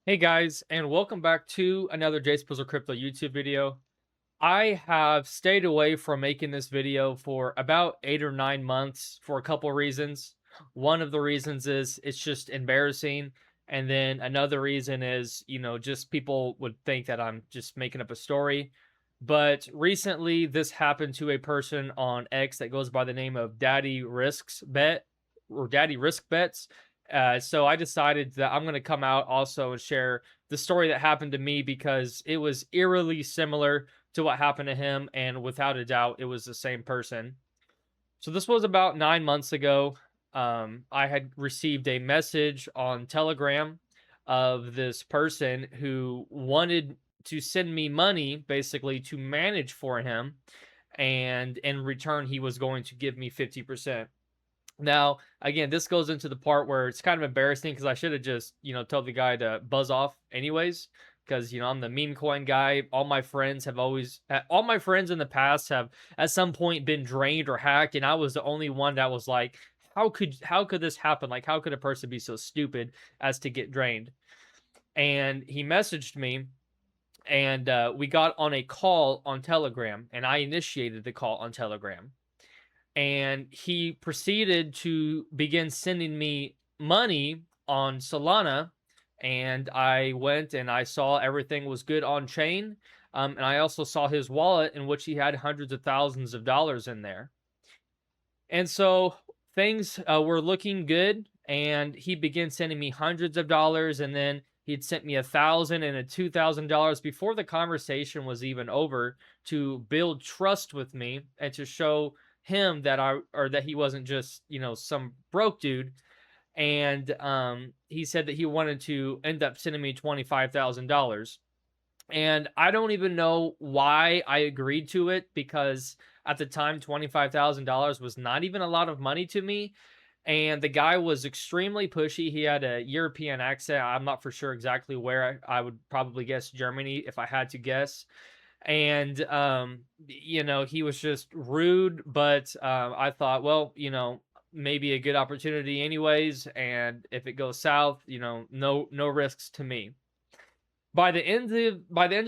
Hey guys, and welcome back to another JSpizzle Crypto YouTube video. I have stayed away from making this video for about 8 or 9 months for a couple reasons. One of the reasons is it's just embarrassing. And then another reason is, just people would think that I'm just making up a story. But recently, this happened to a person on X that goes by the name of Daddy Risks Bet or Daddy Risk Bets. So I decided that I'm going to come out also and share the story that happened to me because it was eerily similar to what happened to him, and without a doubt, it was the same person. So this was about 9 months ago. I had received a message on Telegram of this person who wanted to send me money basically to manage for him, and in return, he was going to give me 50%. Now, again, this goes into the part where it's kind of embarrassing because I should have just, told the guy to buzz off anyways. Because, I'm the meme coin guy. All my friends in the past have at some point been drained or hacked. And I was the only one that was like, how could this happen? Like, how could a person be so stupid as to get drained? And he messaged me and we got on a call on Telegram and I initiated the call on Telegram and he proceeded to begin sending me money on Solana. And I went and I saw everything was good on chain. And I also saw his wallet in which he had hundreds of thousands of dollars in there. And so things were looking good. And he began sending me hundreds of dollars. And then he'd sent me $1,000 and $2,000 before the conversation was even over to build trust with me and to show him that he wasn't just some broke dude. And he said that he wanted to end up sending me $25,000. And I don't even know why I agreed to it because at the time $25,000 was not even a lot of money to me. And the guy was extremely pushy. He had a European accent. I'm not for sure exactly where. I would probably guess Germany if I had to guess. And he was just rude, but I thought, well, maybe a good opportunity anyways, and if it goes south, no risks to me. By the end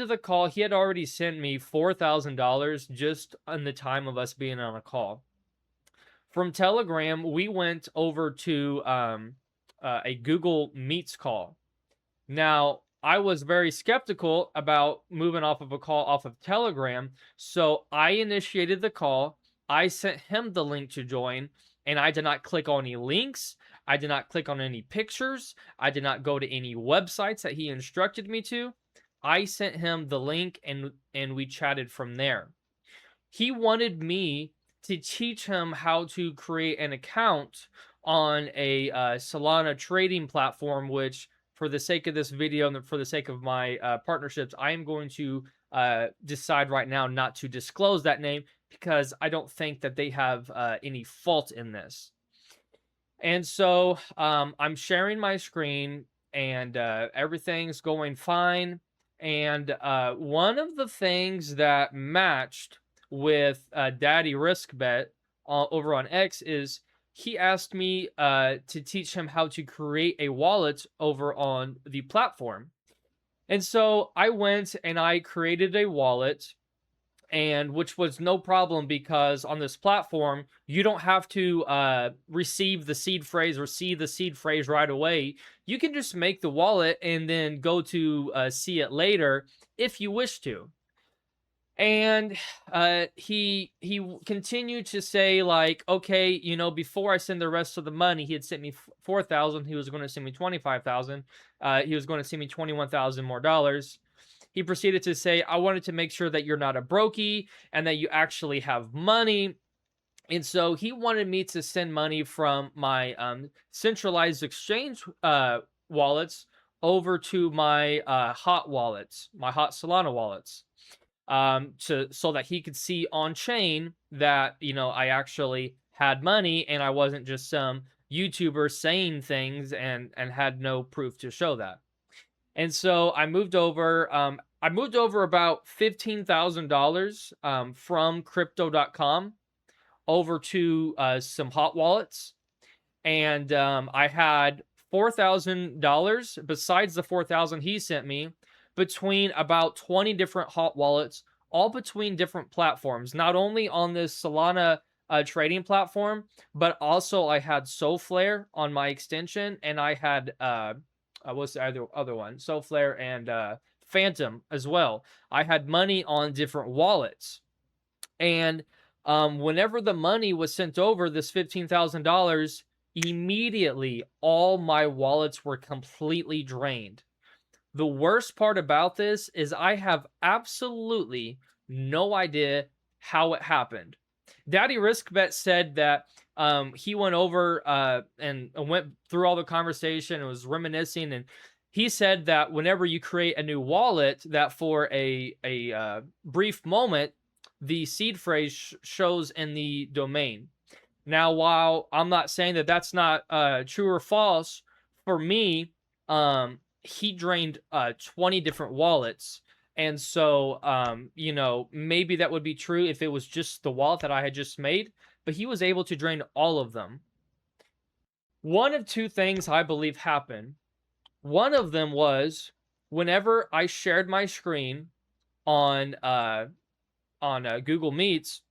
of the call, he had already sent me $4,000 just on the time of us being on a call. From Telegram, we went over to a Google Meets call. Now, I was very skeptical about moving off of a call off of Telegram, so I initiated the call. I sent him the link to join, and I did not click on any links. I did not click on any pictures. I did not go to any websites that he instructed me to. I sent him the link and we chatted from there. He wanted me to teach him how to create an account on a Solana trading platform, which for the sake of this video and for the sake of my partnerships, I am going to decide right now not to disclose that name because I don't think that they have any fault in this. And so I'm sharing my screen and everything's going fine. And one of the things that matched with Daddy Risk Bet over on X is he asked me to teach him how to create a wallet over on the platform. And so I went and I created a wallet, and which was no problem because on this platform you don't have to receive the seed phrase or see the seed phrase right away. You can just make the wallet and then go to see it later if you wish to. And he continued to say like, okay, before I send the rest of the money, he had sent me 4,000. He was going to send me 25,000. He was going to send me 21,000 more dollars. He proceeded to say, I wanted to make sure that you're not a brokey and that you actually have money. And so he wanted me to send money from my centralized exchange wallets over to my hot wallets, my hot Solana wallets, so that he could see on chain that I actually had money and I wasn't just some YouTuber saying things and had no proof to show that. And so I moved over. I moved over about $15,000 from crypto.com over to some hot wallets, and I had $4,000 besides the 4,000 he sent me between about 20 different hot wallets, all between different platforms. Not only on this Solana trading platform, but also I had Solflare on my extension, and I had what's the other one? Solflare and Phantom as well. I had money on different wallets, and whenever the money was sent over, this $15,000, immediately all my wallets were completely drained. The worst part about this is I have absolutely no idea how it happened. Daddy Riskbet said that he went over and went through all the conversation and was reminiscing, and he said that whenever you create a new wallet, that for a brief moment, the seed phrase shows in the domain. Now, while I'm not saying that that's not true or false, for me, he drained 20 different wallets. And so, maybe that would be true if it was just the wallet that I had just made, but he was able to drain all of them. One of two things I believe happened. One of them was whenever I shared my screen on Google Meets,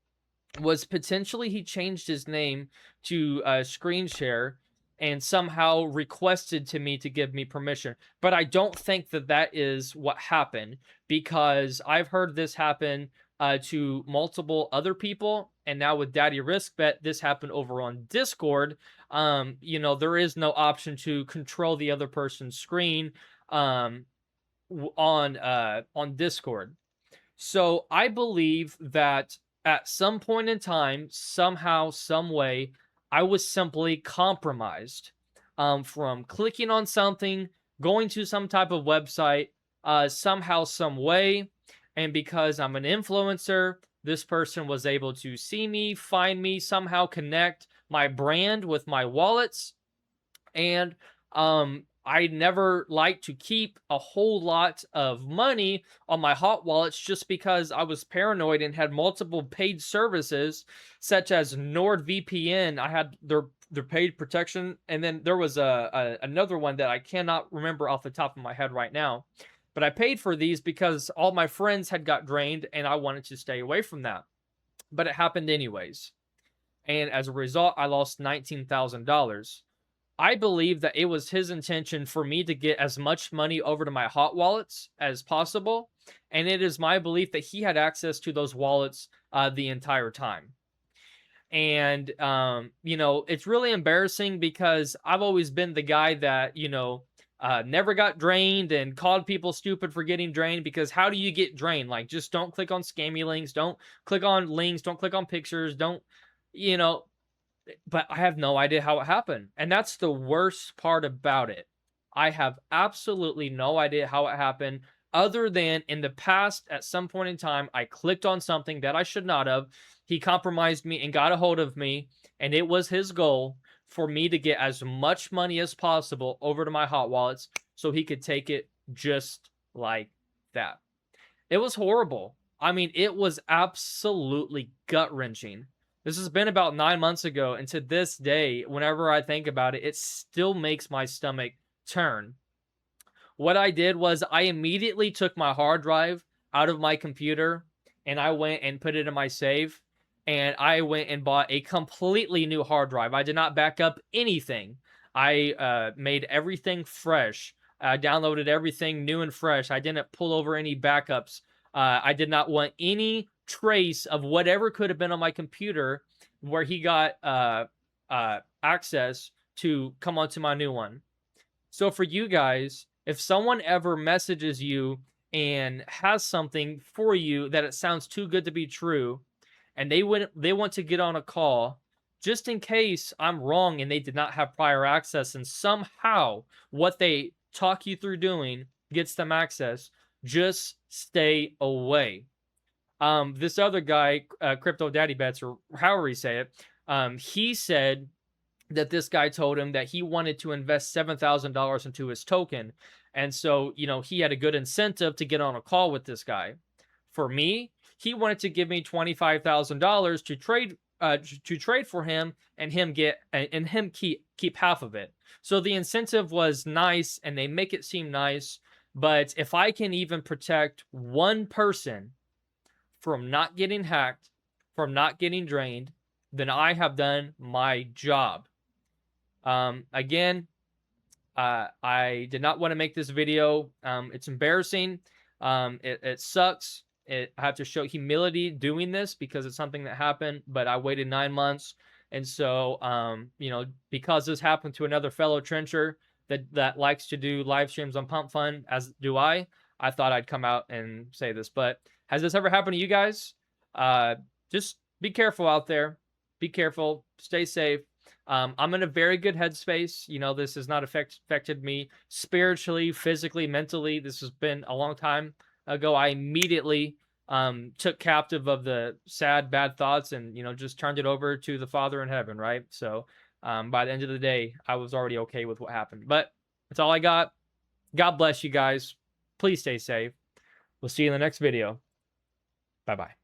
was potentially he changed his name to screen share and somehow requested to me to give me permission. But I don't think that that is what happened, because I've heard this happen to multiple other people, and now with Daddy Riskbet, this happened over on Discord. There is no option to control the other person's screen on Discord. So I believe that at some point in time, somehow, some way, I was simply compromised from clicking on something, going to some type of website, somehow, some way. And because I'm an influencer, this person was able to see me, find me, somehow connect my brand with my wallets. And I never like to keep a whole lot of money on my hot wallets just because I was paranoid and had multiple paid services such as NordVPN. I had their paid protection, and then there was another one that I cannot remember off the top of my head right now. But I paid for these because all my friends had got drained and I wanted to stay away from that. But it happened anyways. And as a result, I lost $19,000. I believe that it was his intention for me to get as much money over to my hot wallets as possible. And it is my belief that he had access to those wallets the entire time. And, it's really embarrassing because I've always been the guy that, never got drained and called people stupid for getting drained, because how do you get drained? Like, just don't click on scammy links. Don't click on links. Don't click on pictures. Don't, but I have no idea how it happened. And that's the worst part about it. I have absolutely no idea how it happened, other than in the past, at some point in time, I clicked on something that I should not have. He compromised me and got a hold of me, and it was his goal for me to get as much money as possible over to my hot wallets so he could take it just like that. It was horrible. I mean, it was absolutely gut-wrenching. This has been about 9 months ago, and to this day, whenever I think about it, it still makes my stomach turn. What I did was I immediately took my hard drive out of my computer, and I went and put it in my safe, and I went and bought a completely new hard drive. I did not back up anything. I made everything fresh. I downloaded everything new and fresh. I didn't pull over any backups. I did not want any trace of whatever could have been on my computer where he got access to come onto my new one. So for you guys, if someone ever messages you and has something for you that it sounds too good to be true, and they want to get on a call, just in case I'm wrong and they did not have prior access, and somehow what they talk you through doing gets them access, just stay away. This other guy, Crypto Daddy Bets, or however you say it, he said that this guy told him that he wanted to invest $7,000 into his token. And so, he had a good incentive to get on a call with this guy. For me, he wanted to give me $25,000 to trade for him, and him keep half of it. So the incentive was nice and they make it seem nice, but if I can even protect one person from not getting hacked, from not getting drained, then I have done my job. Again, I did not want to make this video. It's embarrassing. It sucks. I have to show humility doing this because it's something that happened, but I waited 9 months. And so, you know, because this happened to another fellow trencher that likes to do live streams on Pump Fun, as do I thought I'd come out and say this. But has this ever happened to you guys? Just be careful out there. Be careful. Stay safe. I'm in a very good headspace. You know, this has not affected me spiritually, physically, mentally. This has been a long time ago. I immediately took captive of the sad, bad thoughts and, you know, just turned it over to the Father in heaven, right? So by the end of the day, I was already okay with what happened. But that's all I got. God bless you guys. Please stay safe. We'll see you in the next video. Bye-bye.